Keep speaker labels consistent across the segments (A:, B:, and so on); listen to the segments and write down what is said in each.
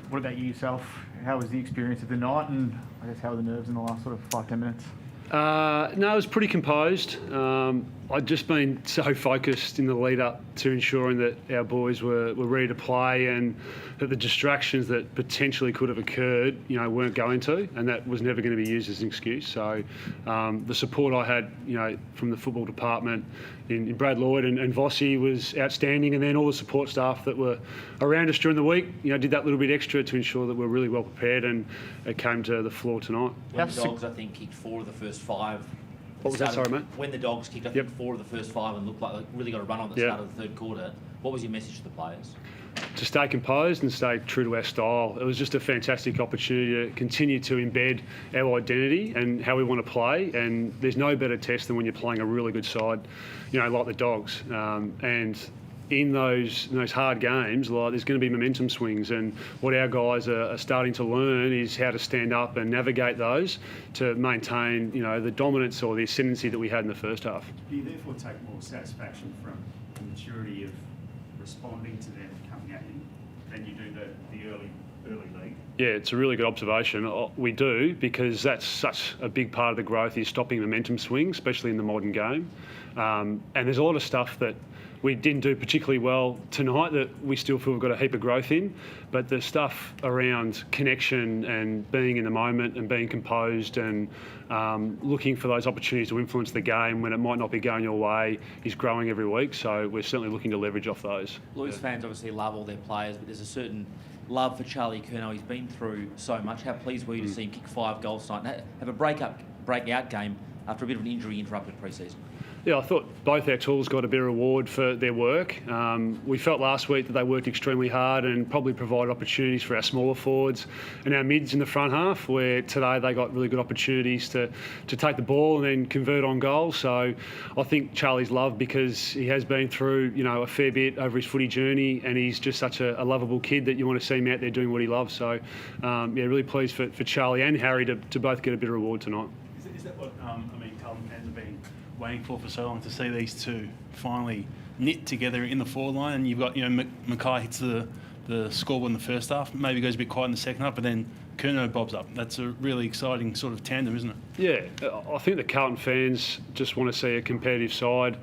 A: What about you yourself? How was the experience of the night, and I guess how were the nerves in the last sort of 5-10 minutes?
B: No, it was pretty composed. I'd just been so focused in the lead up to ensuring that our boys were ready to play, and that the distractions that potentially could have occurred, weren't going to, and that was never going to be used as an excuse. So the support I had, from the football department in Brad Lloyd and Vossi was outstanding, and then all the support staff that were around us during the week, did that little bit extra to ensure that we're really well prepared, and it came to the floor tonight.
C: When the Dogs, I think, kicked 4 of the first 5.
B: What was that, sorry, mate?
C: When the Dogs kicked, I think, 4 of the first 5 and looked like they really got a run on at the start of the third quarter, what was your message to the players?
B: To stay composed and stay true to our style. It was just a fantastic opportunity to continue to embed our identity and how we want to play, and there's no better test than when you're playing a really good side, like the Dogs. And in those hard games, there's going to be momentum swings, and what our guys are starting to learn is how to stand up and navigate those to maintain, the dominance or the ascendancy that we had in the first half.
D: Do you therefore take more satisfaction from the maturity of responding to them coming at you than you do the early league?
B: Yeah, it's a really good observation. We do, because that's such a big part of the growth is stopping momentum swings, especially in the modern game. And there's a lot of stuff that we didn't do particularly well tonight that we still feel we've got a heap of growth in, but the stuff around connection and being in the moment and being composed and looking for those opportunities to influence the game when it might not be going your way is growing every week, so we're certainly looking to leverage off those.
C: Blues fans obviously love all their players, but there's a certain love for Charlie Curnow. He's been through so much. How pleased were you to see him kick 5 goals tonight and have a breakout game after a bit of an injury-interrupted pre-season?
B: Yeah, I thought both our tools got a bit of reward for their work. We felt last week that they worked extremely hard and probably provided opportunities for our smaller forwards and our mids in the front half, where today they got really good opportunities to take the ball and then convert on goals. So I think Charlie's loved because he has been through, a fair bit over his footy journey, and he's just such a lovable kid that you want to see him out there doing what he loves. So, really pleased for Charlie and Harry to both get a bit of reward tonight.
D: Is that what, Carlton fans have been waiting for so long, to see these two finally knit together in the forward line? And you've got, Mackay hits the scoreboard in the first half, maybe goes a bit quiet in the second half, but then Curnow bobs up. That's a really exciting sort of tandem, isn't it? Yeah,
B: I think the Carlton fans just want to see a competitive side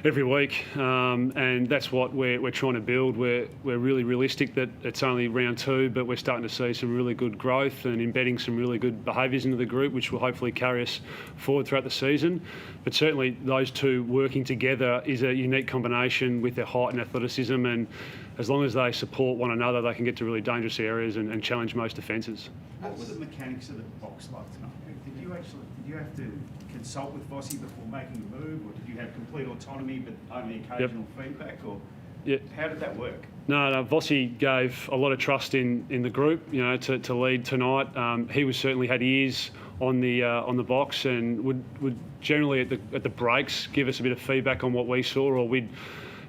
B: every week, and that's what we're trying to build. We're really realistic that it's only round 2, but we're starting to see some really good growth and embedding some really good behaviours into the group, which will hopefully carry us forward throughout the season. But certainly those two working together is a unique combination with their height and athleticism, and as long as they support one another, they can get to really dangerous areas and challenge most defences.
D: What were the mechanics of the box like tonight? Did you have to consult with Vossi before making a move, or did you have complete autonomy but only occasional feedback, or how did that work?
B: No, Vossi gave a lot of trust in the group, to lead tonight. He was certainly had ears on the box, and would generally at the breaks give us a bit of feedback on what we saw, or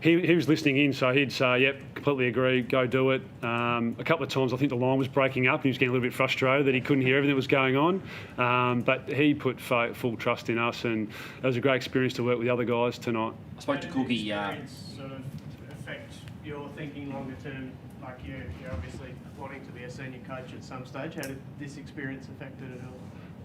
B: he was listening in, so he'd say, yep, completely agree, go do it. A couple of times I think the line was breaking up and he was getting a little bit frustrated that he couldn't hear everything that was going on. But he put full trust in us, and it was a great experience to work with the other guys tonight.
C: I spoke to Cookie.
E: Sort of affect your thinking longer term, like you're obviously wanting to be a senior coach at some stage. How did this experience affect it at all?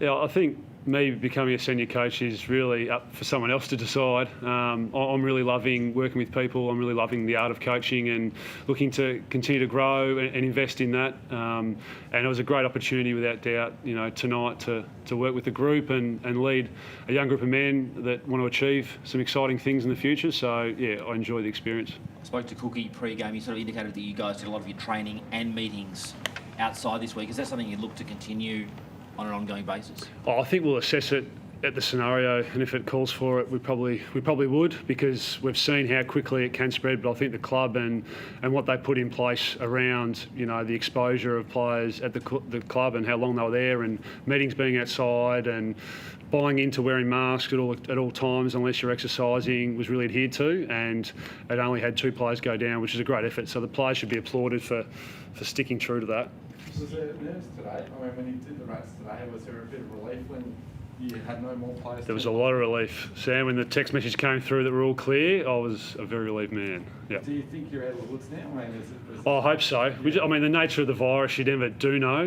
B: Yeah, I think me becoming a senior coach is really up for someone else to decide. I'm really loving working with people. I'm really loving the art of coaching and looking to continue to grow and invest in that. And it was a great opportunity, without doubt, tonight to work with the group and lead a young group of men that want to achieve some exciting things in the future. So, yeah, I enjoy the experience.
C: I spoke to Cookie pre-game. He sort of indicated that you guys did a lot of your training and meetings outside this week. Is that something you look to continue on an ongoing basis?
B: I think we'll assess it at the scenario, and if it calls for it, we probably would, because we've seen how quickly it can spread. But I think the club and what they put in place around the exposure of players at the club and how long they were there, and meetings being outside and buying into wearing masks at all times unless you're exercising was really adhered to, and it only had 2 players go down, which is a great effort. So the players should be applauded for sticking true to that.
F: Was there nerves today? I mean, when you did the race today, was there a bit of relief when you had no more players?
B: There was a lot of relief. Sam, when the text message came through that we're all clear, I was a very relieved man. Yep.
F: Do you think you're out of the woods now? I mean,
B: I hope so. I mean, the nature of the virus, you never do know.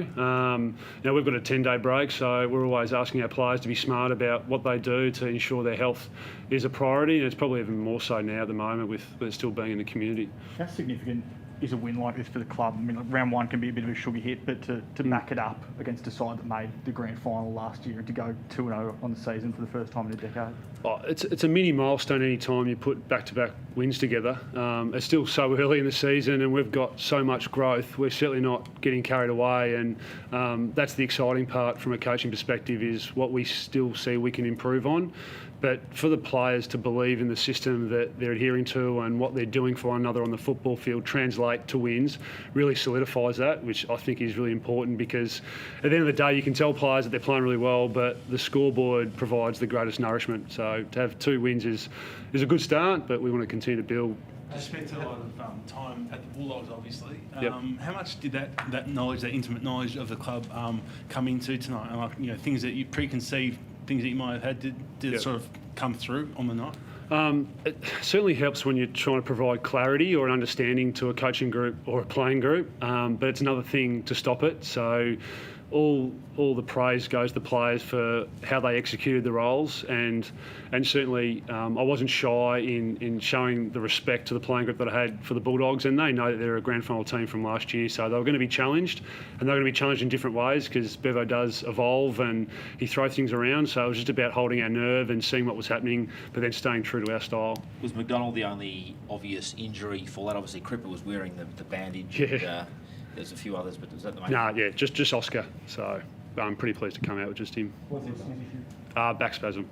B: Now, we've got a 10-day break, so we're always asking our players to be smart about what they do to ensure their health is a priority, and it's probably even more so now at the moment with it still being in the community.
A: How significant is a win like this for the club? I mean, like, round one can be a bit of a sugar hit, but to back it up against a side that made the grand final last year and to go 2-0 on the season for the first time in a decade?
B: Oh, it's a mini milestone any time you put back-to-back wins together. It's still so early in the season and we've got so much growth. We're certainly not getting carried away, and that's the exciting part from a coaching perspective, is what we still see we can improve on. But for the players to believe in the system that they're adhering to and what they're doing for one another on the football field translate to wins really solidifies that, which I think is really important, because at the end of the day you can tell players that they're playing really well, but the scoreboard provides the greatest nourishment. So to have 2 wins is a good start, but we want to continue to build.
D: I spent a lot of time at the Bulldogs, obviously.
B: Yep.
D: How much did that knowledge, that intimate knowledge of the club, come into tonight? And things that you preconceived, things that you might have had, did
B: Yep.
D: it sort of come through on the night?
B: It certainly helps when you're trying to provide clarity or an understanding to a coaching group or a playing group, but it's another thing to stop it. So all the praise goes to the players for how they executed the roles, and certainly I wasn't shy in showing the respect to the playing group that I had for the Bulldogs, and they know that they're a grand final team from last year, so they were going to be challenged, and they're going to be challenged in different ways because Bevo does evolve and he throws things around. So it was just about holding our nerve and seeing what was happening, but then staying true to our style.
C: Was McDonald the only obvious injury for that? Obviously, Cripper was wearing the bandage.
B: Yeah.
C: And, there's a few others, but was that the main?
B: Nah, yeah, just Oscar. So I'm pretty pleased to come out with just him.
A: What's his issue?
B: Back spasm.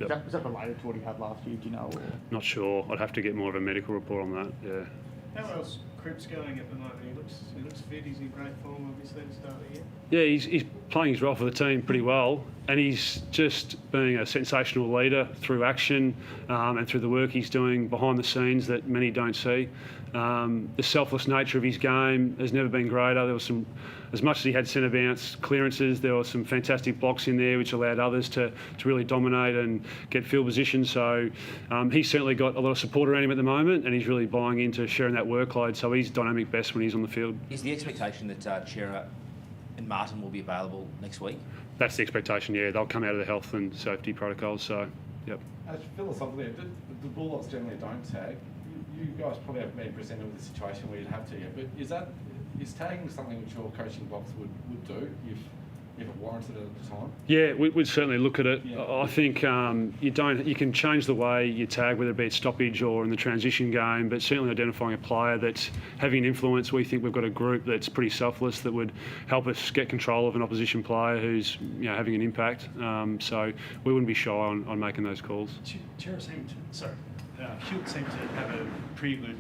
A: Is that related to what he had last year, do you know? Or?
B: Not sure. I'd have to get more of a medical report on that. Yeah.
E: How else Cripps going at the moment? He looks fit. He's in great form, obviously, to start the year.
B: Yeah, he's playing his role for the team pretty well, and he's just being a sensational leader through action and through the work he's doing behind the scenes that many don't see. The selfless nature of his game has never been greater. There was some, as much as he had centre bounce clearances, there were some fantastic blocks in there which allowed others to really dominate and get field position. So he's certainly got a lot of support around him at the moment, and he's really buying into sharing that workload. So he's dynamic best when he's on the field.
C: Is the expectation that Chera and Martin will be available next week?
B: That's the expectation, yeah. They'll come out of the health and safety protocols, so, yep.
F: Philosophically, the Bulldogs generally don't tag. You guys probably haven't been presented with a situation where you'd have to yet, but is tagging something which your coaching box would do if it warranted it at the time?
B: Yeah, we'd certainly look at it.
F: Yeah.
B: I think you can change the way you tag, whether it be at stoppage or in the transition game, but certainly identifying a player that's having an influence. We think we've got a group that's pretty selfless that would help us get control of an opposition player who's having an impact. So we wouldn't be shy on making those calls.
D: Chera seemed to, Hewitt seemed to have a pretty good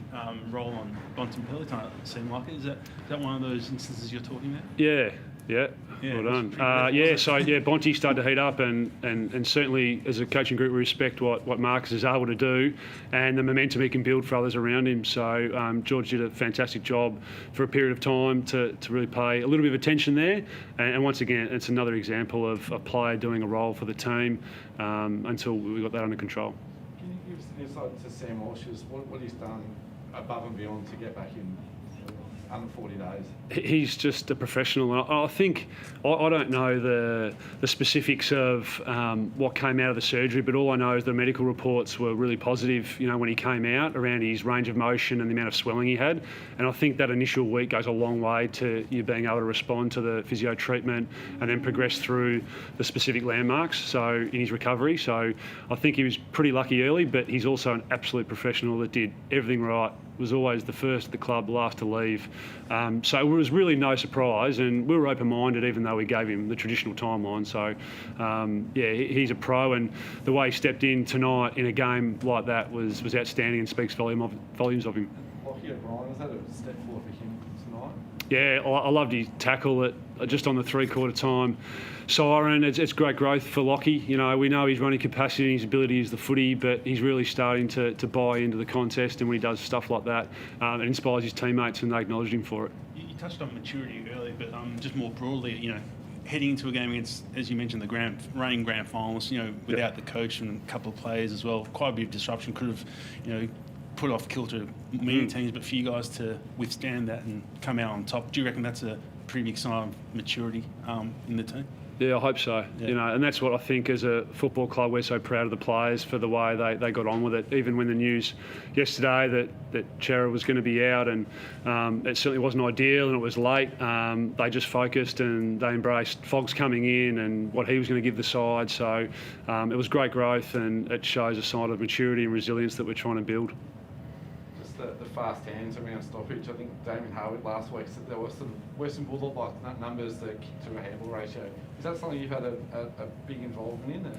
D: role on Bontempelli tonight, it seemed like it. Is that one of those instances you're talking about?
B: Yeah,
D: Yeah,
B: well
D: it was
B: done.
D: pretty good.
B: Bonty started to heat up, and certainly as a coaching group we respect what Marcus is able to do and the momentum he can build for others around him. So George did a fantastic job for a period of time to really pay a little bit of attention there, and once again it's another example of a player doing a role for the team until we got that under control.
F: Can you give us an insight to Sam Walsh's, what he's done above and beyond to get back in under 40 days?
B: He's just a professional. I think I don't know the specifics of what came out of the surgery, but all I know is the medical reports were really positive. When he came out, around his range of motion and the amount of swelling he had, and I think that initial week goes a long way to you being able to respond to the physio treatment and then progress through the specific landmarks. So in his recovery, so I think he was pretty lucky early, but he's also an absolute professional that did everything right. Was always the first at the club, the last to leave. So it was really no surprise, and we were open-minded even though we gave him the traditional timeline. So, he's a pro, and the way he stepped in tonight in a game like that was outstanding and speaks volumes of him.
F: Lockie O'Brien, was that a step forward for him tonight?
B: Yeah, I loved his tackle at just on the three-quarter time siren. It's great growth for Lockie. We know his running capacity and his ability is the footy, but he's really starting to buy into the contest, and when he does stuff like that, it inspires his teammates and they acknowledge him for it.
D: You touched on maturity earlier, but just more broadly, heading into a game against, as you mentioned, the reigning grand finals, without the coach and a couple of players as well, quite a bit of disruption could have, put off kilter many teams, but for you guys to withstand that and come out on top, do you reckon that's a pretty big sign of maturity in the team?
B: Yeah, I hope so.
D: Yeah.
B: And that's what I think as a football club, we're so proud of the players for the way they got on with it. Even when the news yesterday that Chera was going to be out, and it certainly wasn't ideal and it was late, they just focused and they embraced Fogg's coming in and what he was going to give the side. So it was great growth, and it shows a sign of maturity and resilience that we're trying to build.
F: The fast hands around stoppage. I think Damien Harwood last week said there were some Western Bulldog like numbers that kick to a handball ratio. Is that something you've had a big involvement in?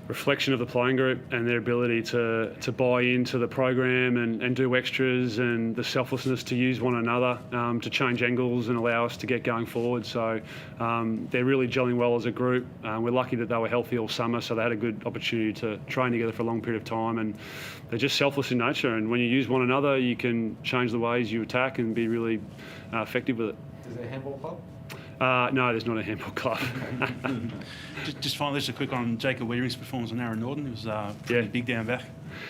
B: Reflection of the playing group and their ability to buy into the program and do extras, and the selflessness to use one another to change angles and allow us to get going forward. So they're really gelling well as a group. We're lucky that they were healthy all summer, so they had a good opportunity to train together for a long period of time, and they're just selfless in nature, and when you use one another you can change the ways you attack and be really effective with it.
F: Is there a handball club?
B: No, there's not a handball club.
D: just finally, just a quick on Jacob Wearing's performance on Aaron Norton. It was pretty big down back.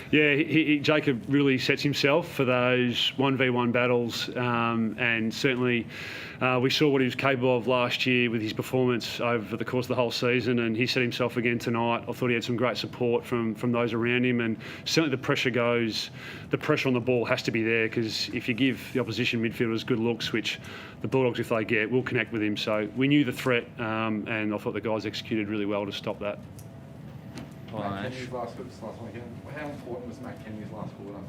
B: Yeah, Jacob really sets himself for those 1v1 battles, and certainly we saw what he was capable of last year with his performance over the course of the whole season, and he set himself again tonight. I thought he had some great support from those around him, and certainly the pressure on the ball has to be there, because if you give the opposition midfielders good looks, which the Bulldogs, if they get, will connect with him. So we knew the threat, and I thought the guys executed really well to stop that.
F: Matt Kenny's last weekend. How important was Matt Kenny's last quarter?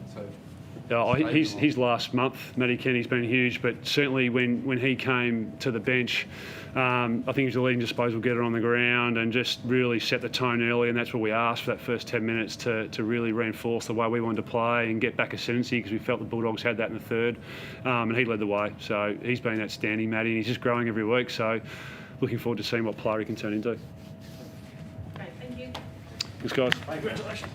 B: His last month, Matty Kenny's been huge, but certainly when he came to the bench, I think he was the leading disposal getter on the ground and just really set the tone early, and that's what we asked for that first 10 minutes to really reinforce the way we wanted to play and get back ascendancy, because we felt the Bulldogs had that in the third, and he led the way. So he's been outstanding, Matty, and he's just growing every week, so looking forward to seeing what player he can turn into.
G: Great, thank you.
B: Thanks, guys.
D: Congratulations.